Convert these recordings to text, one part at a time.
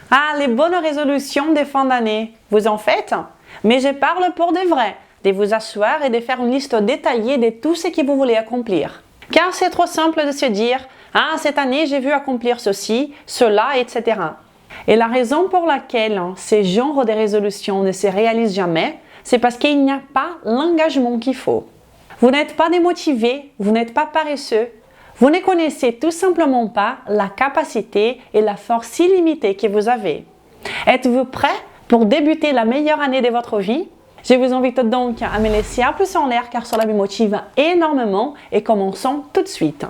Ah, les bonnes résolutions de fin d'année, vous en faites? Mais je parle pour de vrai, de vous asseoir et de faire une liste détaillée de tout ce que vous voulez accomplir. Car c'est trop simple de se dire « Ah, cette année, j'ai vu accomplir ceci, cela, etc. » Et la raison pour laquelle ces genres de résolutions ne se réalisent jamais, c'est parce qu'il n'y a pas l'engagement qu'il faut. Vous n'êtes pas démotivé, vous n'êtes pas paresseux, vous ne connaissez tout simplement pas la capacité et la force illimitée que vous avez. Êtes-vous prêt pour débuter la meilleure année de votre vie? Je vous invite donc à me laisser un peu en l'air car cela me motive énormément et commençons tout de suite.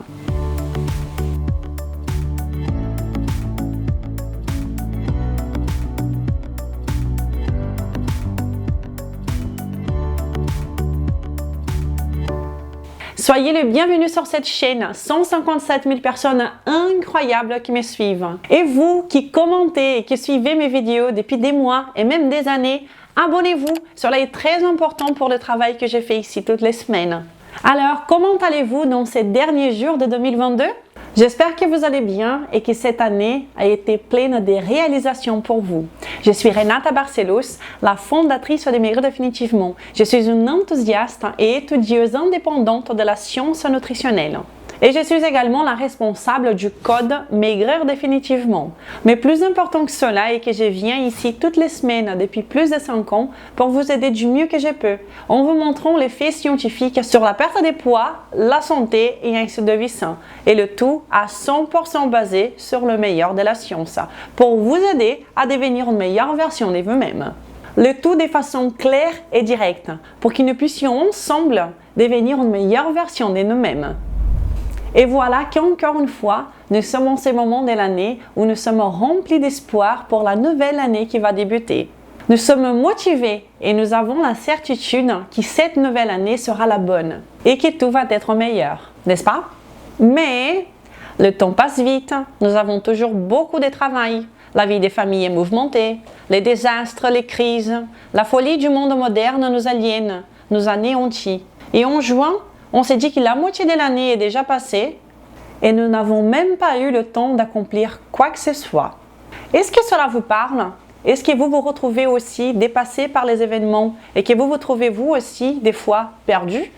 Soyez les bienvenus sur cette chaîne, 157 000 personnes incroyables qui me suivent. Et vous qui commentez et qui suivez mes vidéos depuis des mois et même des années, abonnez-vous, cela est très important pour le travail que je fais ici toutes les semaines. Alors, comment allez-vous dans ces derniers jours de 2022? J'espère que vous allez bien et que cette année a été pleine de réalisations pour vous. Je suis Renata Barcelos, la fondatrice de Maigrir Définitivement. Je suis une enthousiaste et étudieuse indépendante de la science nutritionnelle. Et je suis également la responsable du code Maigrir Définitivement. Mais plus important que cela est que je viens ici toutes les semaines depuis plus de 5 ans pour vous aider du mieux que je peux, en vous montrant les faits scientifiques sur la perte de poids, la santé et un style de vie sain. Et le tout à 100% basé sur le meilleur de la science, pour vous aider à devenir une meilleure version de vous-même. Le tout de façon claire et directe, pour que nous puissions ensemble devenir une meilleure version de nous-mêmes. Et voilà qu'encore une fois, nous sommes en ce moment de l'année où nous sommes remplis d'espoir pour la nouvelle année qui va débuter. Nous sommes motivés et nous avons la certitude que cette nouvelle année sera la bonne et que tout va être meilleur, n'est-ce pas? Mais le temps passe vite, nous avons toujours beaucoup de travail, la vie des familles est mouvementée, les désastres, les crises, la folie du monde moderne nous aliène, nous anéantit. Et en juin, on s'est dit que la moitié de l'année est déjà passée et nous n'avons même pas eu le temps d'accomplir quoi que ce soit. Est-ce que cela vous parle? Est-ce que vous vous retrouvez aussi dépassé par les événements et que vous vous trouvez vous aussi des fois perdu?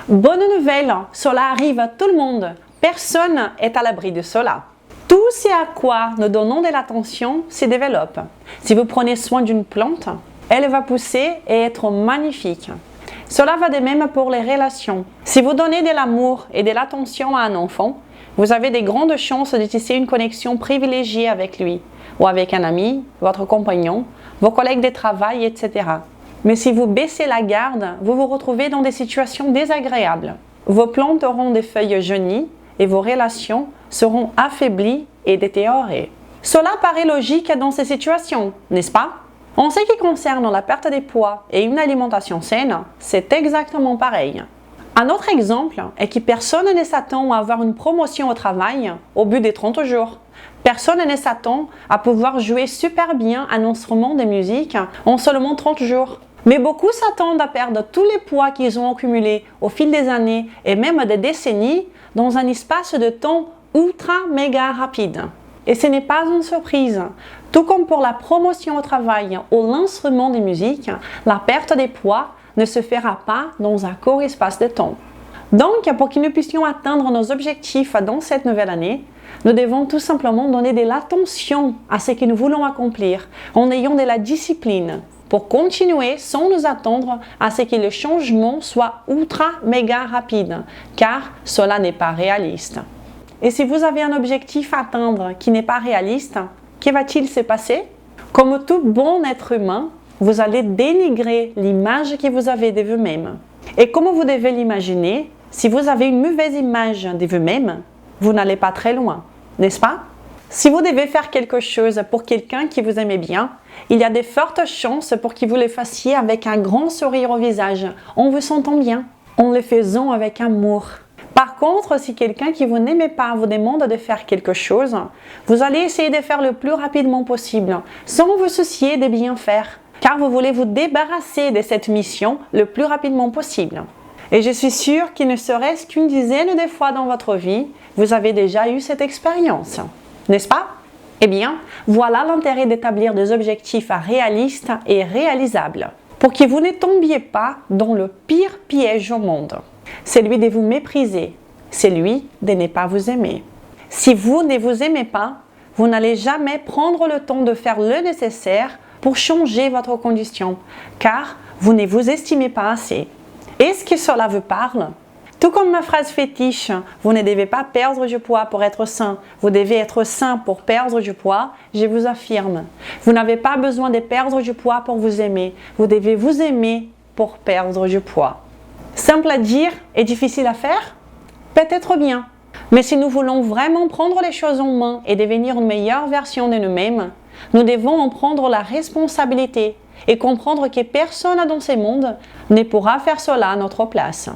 Bonne nouvelle, cela arrive à tout le monde. Personne n'est à l'abri de cela. Tout ce à quoi nous donnons de l'attention se développe. Si vous prenez soin d'une plante, elle va pousser et être magnifique. Cela va de même pour les relations. Si vous donnez de l'amour et de l'attention à un enfant, vous avez de grandes chances de tisser une connexion privilégiée avec lui, ou avec un ami, votre compagnon, vos collègues de travail, etc. Mais si vous baissez la garde, vous vous retrouvez dans des situations désagréables. Vos plantes auront des feuilles jaunies et vos relations seront affaiblies et détériorées. Cela paraît logique dans ces situations, n'est-ce pas? En ce qui concerne la perte de poids et une alimentation saine, c'est exactement pareil. Un autre exemple est que personne ne s'attend à avoir une promotion au travail au bout des 30 jours. Personne ne s'attend à pouvoir jouer super bien un instrument de musique en seulement 30 jours. Mais beaucoup s'attendent à perdre tous les poids qu'ils ont accumulés au fil des années et même des décennies dans un espace de temps ultra méga rapide. Et ce n'est pas une surprise. Tout comme pour la promotion au travail ou l'instrument de musique, la perte de poids ne se fera pas dans un court espace de temps. Donc, pour que nous puissions atteindre nos objectifs dans cette nouvelle année, nous devons tout simplement donner de l'attention à ce que nous voulons accomplir en ayant de la discipline pour continuer sans nous attendre à ce que le changement soit ultra méga rapide, car cela n'est pas réaliste. Et si vous avez un objectif à atteindre qui n'est pas réaliste, que va-t-il se passer? Comme tout bon être humain, vous allez dénigrer l'image que vous avez de vous-même. Et comme vous devez l'imaginer, si vous avez une mauvaise image de vous-même, vous n'allez pas très loin, n'est-ce pas? Si vous devez faire quelque chose pour quelqu'un qui vous aime bien, il y a de fortes chances pour que vous le fassiez avec un grand sourire au visage, en vous sentant bien, en le faisant avec amour. Par contre, si quelqu'un qui vous n'aimez pas vous demande de faire quelque chose, vous allez essayer de faire le plus rapidement possible, sans vous soucier de bien faire, car vous voulez vous débarrasser de cette mission le plus rapidement possible. Et je suis sûre qu'il ne serait-ce qu'une dizaine de fois dans votre vie, vous avez déjà eu cette expérience, n'est-ce pas? Eh bien, voilà l'intérêt d'établir des objectifs réalistes et réalisables, pour que vous ne tombiez pas dans le pire piège au monde, celui de vous mépriser, celui de ne pas vous aimer. Si vous ne vous aimez pas, vous n'allez jamais prendre le temps de faire le nécessaire pour changer votre condition, car vous ne vous estimez pas assez. Est-ce que cela vous parle? Tout comme ma phrase fétiche, vous ne devez pas perdre du poids pour être sain, vous devez être sain pour perdre du poids, je vous affirme. Vous n'avez pas besoin de perdre du poids pour vous aimer, vous devez vous aimer pour perdre du poids. Simple à dire et difficile à faire? Peut-être bien. Mais si nous voulons vraiment prendre les choses en main et devenir une meilleure version de nous-mêmes, nous devons en prendre la responsabilité et comprendre que personne dans ce monde ne pourra faire cela à notre place.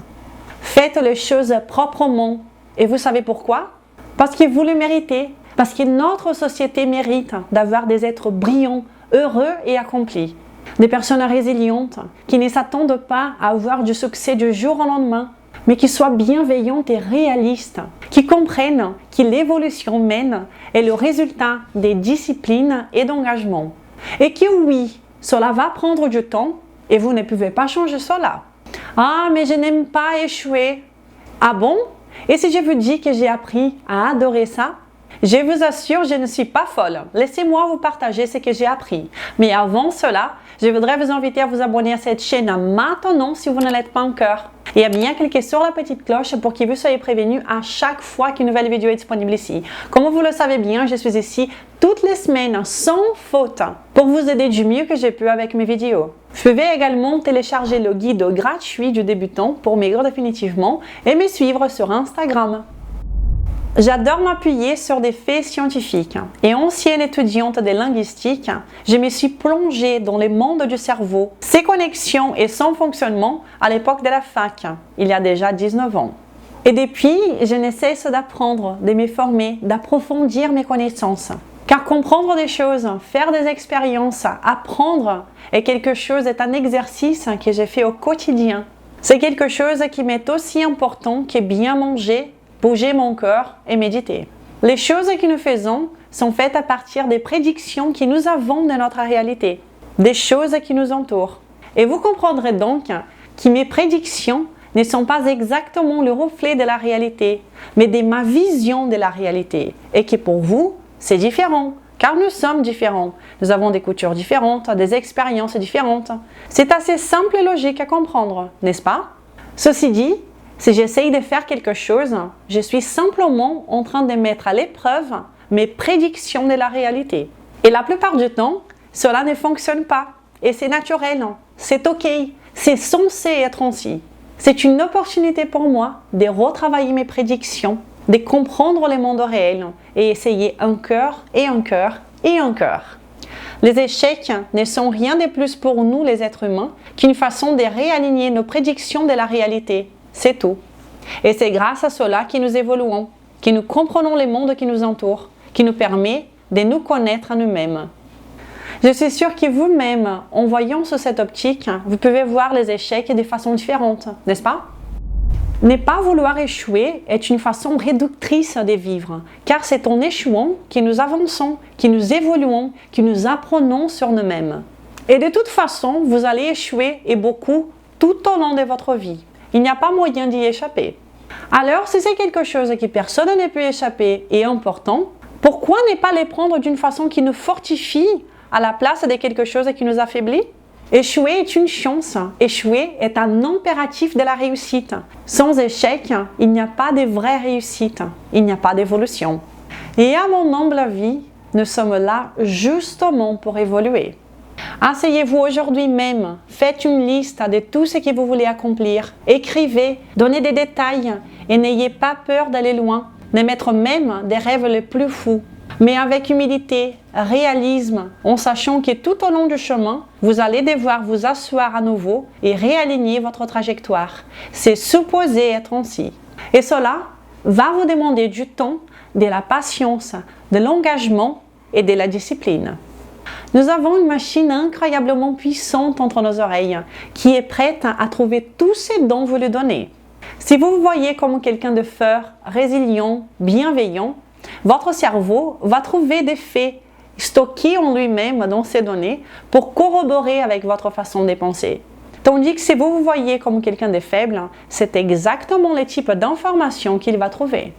Faites les choses proprement. Et vous savez pourquoi? Parce que vous le méritez. Parce que notre société mérite d'avoir des êtres brillants, heureux et accomplis. Des personnes résilientes qui ne s'attendent pas à avoir du succès du jour au lendemain, mais qui soient bienveillantes et réalistes, qui comprennent que l'évolution humaine est le résultat des disciplines et d'engagement. Et que oui, cela va prendre du temps et vous ne pouvez pas changer cela. Ah, mais je n'aime pas échouer. Ah bon? Et si je vous dis que j'ai appris à adorer ça? Je vous assure, je ne suis pas folle. Laissez-moi vous partager ce que j'ai appris. Mais avant cela, je voudrais vous inviter à vous abonner à cette chaîne maintenant si vous ne l'êtes pas encore. Et à bien cliquer sur la petite cloche pour que vous soyez prévenus à chaque fois qu'une nouvelle vidéo est disponible ici. Comme vous le savez bien, je suis ici toutes les semaines sans faute pour vous aider du mieux que je peux avec mes vidéos. Vous pouvez également télécharger le guide gratuit du débutant pour maigrir définitivement et me suivre sur Instagram. J'adore m'appuyer sur des faits scientifiques. Et ancienne étudiante de linguistique, je me suis plongée dans le monde du cerveau, ses connexions et son fonctionnement à l'époque de la fac, il y a déjà 19 ans. Et depuis, je ne cesse d'apprendre, de me former, d'approfondir mes connaissances. Car comprendre des choses, faire des expériences, apprendre est un exercice que j'ai fait au quotidien. C'est quelque chose qui m'est aussi important que bien manger, bouger mon corps et méditer. Les choses que nous faisons sont faites à partir des prédictions que nous avons de notre réalité, des choses qui nous entourent. Et vous comprendrez donc que mes prédictions ne sont pas exactement le reflet de la réalité, mais de ma vision de la réalité. Et que pour vous, c'est différent, car nous sommes différents. Nous avons des cultures différentes, des expériences différentes. C'est assez simple et logique à comprendre, n'est-ce pas? Ceci dit, si j'essaye de faire quelque chose, je suis simplement en train de mettre à l'épreuve mes prédictions de la réalité. Et la plupart du temps, cela ne fonctionne pas. Et c'est naturel, c'est ok, c'est censé être ainsi. C'est une opportunité pour moi de retravailler mes prédictions, de comprendre le monde réel et essayer encore et encore et encore. Les échecs ne sont rien de plus pour nous les êtres humains qu'une façon de réaligner nos prédictions de la réalité. C'est tout. Et c'est grâce à cela que nous évoluons, que nous comprenons le monde qui nous entoure, qui nous permet de nous connaître à nous-mêmes. Je suis sûre que vous-même, en voyant sous cette optique, vous pouvez voir les échecs de façon différente, n'est-ce pas? Ne pas vouloir échouer est une façon réductrice de vivre, car c'est en échouant que nous avançons, que nous évoluons, que nous apprenons sur nous-mêmes. Et de toute façon, vous allez échouer et beaucoup tout au long de votre vie. Il n'y a pas moyen d'y échapper. Alors, si c'est quelque chose que personne ne peut échapper et important, pourquoi ne pas les prendre d'une façon qui nous fortifie à la place de quelque chose qui nous affaiblit? Échouer est une chance. Échouer est un impératif de la réussite. Sans échec, il n'y a pas de vraie réussite. Il n'y a pas d'évolution. Et à mon humble avis, nous sommes là justement pour évoluer. Asseyez-vous aujourd'hui même, faites une liste de tout ce que vous voulez accomplir, écrivez, donnez des détails et n'ayez pas peur d'aller loin, de mettre même des rêves les plus fous. Mais avec humilité, réalisme, en sachant que tout au long du chemin, vous allez devoir vous asseoir à nouveau et réaligner votre trajectoire. C'est supposé être ainsi. Et cela va vous demander du temps, de la patience, de l'engagement et de la discipline. Nous avons une machine incroyablement puissante entre nos oreilles qui est prête à trouver tout ce dont vous lui donnez. Si vous vous voyez comme quelqu'un de fort, résilient, bienveillant, votre cerveau va trouver des faits stockés en lui-même dans ces données pour corroborer avec votre façon de penser. Tandis que si vous vous voyez comme quelqu'un de faible, c'est exactement le type d'information qu'il va trouver.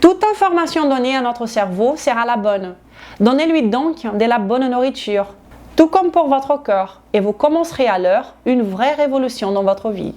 Toute information donnée à notre cerveau sera la bonne. Donnez-lui donc de la bonne nourriture, tout comme pour votre corps, et vous commencerez alors une vraie révolution dans votre vie.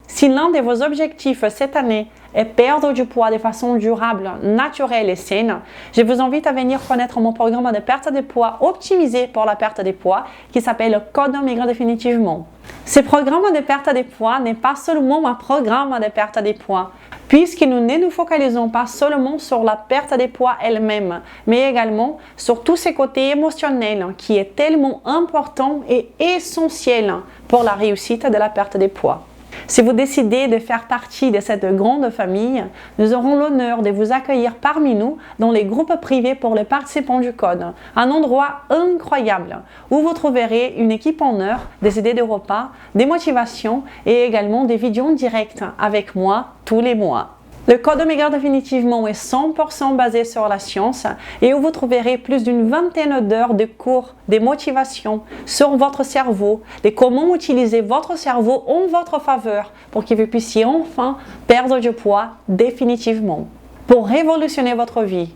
Si l'un de vos objectifs cette année est perdre du poids de façon durable, naturelle et saine, je vous invite à venir connaître mon programme de perte de poids optimisé pour la perte de poids qui s'appelle Code Maigre définitivement. Ce programme de perte de poids n'est pas seulement un programme de perte de poids, puisque nous ne nous focalisons pas seulement sur la perte de poids elle-même, mais également sur tous ces côtés émotionnels qui est tellement important et essentiel pour la réussite de la perte de poids. Si vous décidez de faire partie de cette grande famille, nous aurons l'honneur de vous accueillir parmi nous dans les groupes privés pour les participants du Code, un endroit incroyable où vous trouverez une équipe en heure, des idées de repas, des motivations et également des vidéos en direct avec moi tous les mois. Le Code Maigre définitivement est 100% basé sur la science et où vous trouverez plus d'une vingtaine d'heures de cours, de motivation sur votre cerveau, de comment utiliser votre cerveau en votre faveur pour que vous puissiez enfin perdre du poids définitivement, pour révolutionner votre vie,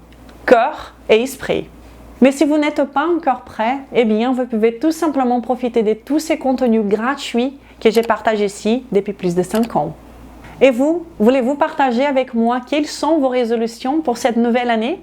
cœur et esprit. Mais si vous n'êtes pas encore prêt, eh bien vous pouvez tout simplement profiter de tous ces contenus gratuits que j'ai partagés ici depuis plus de 5 ans. Et vous, voulez-vous partager avec moi quelles sont vos résolutions pour cette nouvelle année?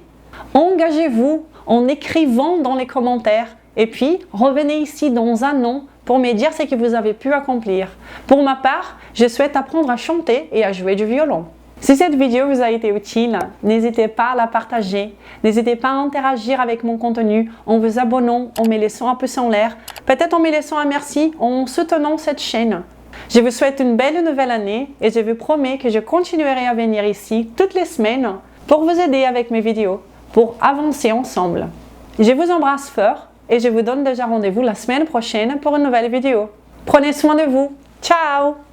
Engagez-vous en écrivant dans les commentaires et puis revenez ici dans un an pour me dire ce que vous avez pu accomplir. Pour ma part, je souhaite apprendre à chanter et à jouer du violon. Si cette vidéo vous a été utile, n'hésitez pas à la partager, n'hésitez pas à interagir avec mon contenu en vous abonnant, en me laissant un pouce en l'air, peut-être en me laissant un merci, en soutenant cette chaîne. Je vous souhaite une belle nouvelle année et je vous promets que je continuerai à venir ici toutes les semaines pour vous aider avec mes vidéos, pour avancer ensemble. Je vous embrasse fort et je vous donne déjà rendez-vous la semaine prochaine pour une nouvelle vidéo. Prenez soin de vous. Ciao!